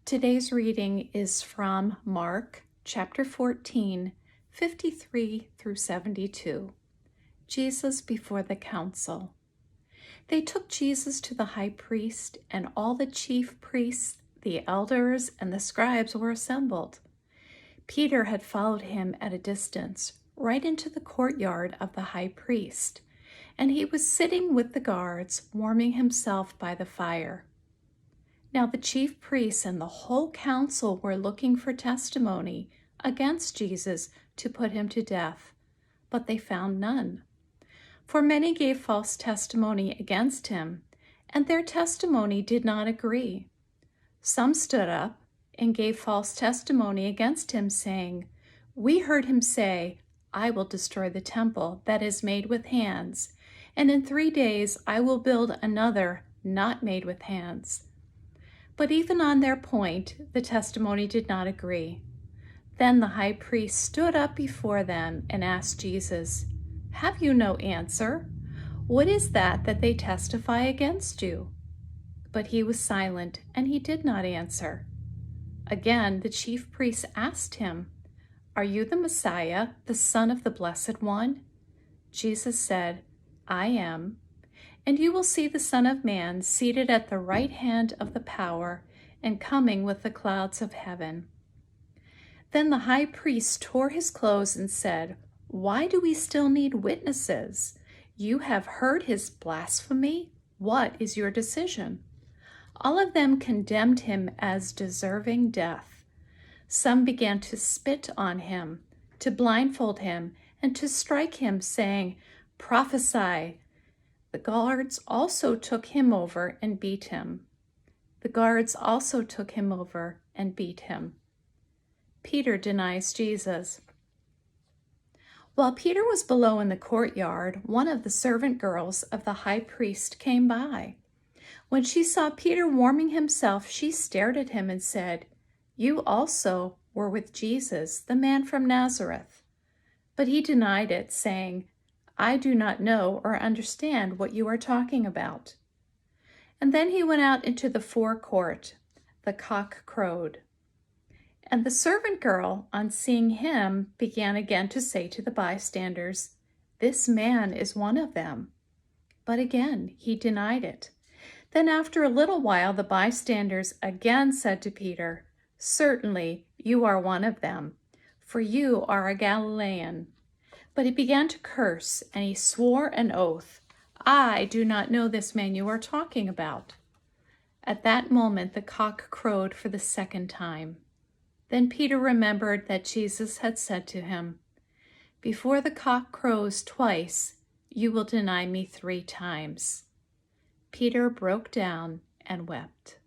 Today's reading is from Mark chapter 14, 53 through 72. Jesus before the council. They took Jesus to the high priest, and all the chief priests, the elders, and the scribes were assembled. Peter had followed him at a distance, right into the courtyard of the high priest, and he was sitting with the guards, warming himself by the fire. Now the chief priests and the whole council were looking for testimony against Jesus to put him to death, but they found none. For many gave false testimony against him, and their testimony did not agree. Some stood up and gave false testimony against him, saying, "We heard him say, 'I will destroy the temple that is made with hands, and in 3 days I will build another not made with hands.'" But even on their point, the testimony did not agree. Then the high priest stood up before them and asked Jesus, "Have you no answer? What is that they testify against you?" But he was silent, and he did not answer. Again, the chief priests asked him, "Are you the Messiah, the Son of the Blessed One?" Jesus said, "I am. And you will see the Son of Man seated at the right hand of the power and coming with the clouds of heaven." Then the high priest tore his clothes and said, "Why do we still need witnesses? You have heard his blasphemy. What is your decision?" All of them condemned him as deserving death. Some began to spit on him, to blindfold him, and to strike him, saying, "Prophesy." The guards also took him over and beat him. Peter denies Jesus. While Peter was below in the courtyard, one of the servant girls of the high priest came by. When she saw Peter warming himself, she stared at him and said, "You also were with Jesus, the man from Nazareth." But he denied it, saying, "I do not know or understand what you are talking about." And then he went out into the forecourt. The cock crowed. And the servant girl, on seeing him, began again to say to the bystanders, "This man is one of them." But again he denied it. Then after a little while the bystanders again said to Peter, "Certainly you are one of them, for you are a Galilean." But he began to curse, and he swore an oath, "I do not know this man you are talking about." At that moment the cock crowed for the second time. Then Peter remembered that Jesus had said to him, "Before the cock crows twice, you will deny me 3 times." Peter broke down and wept.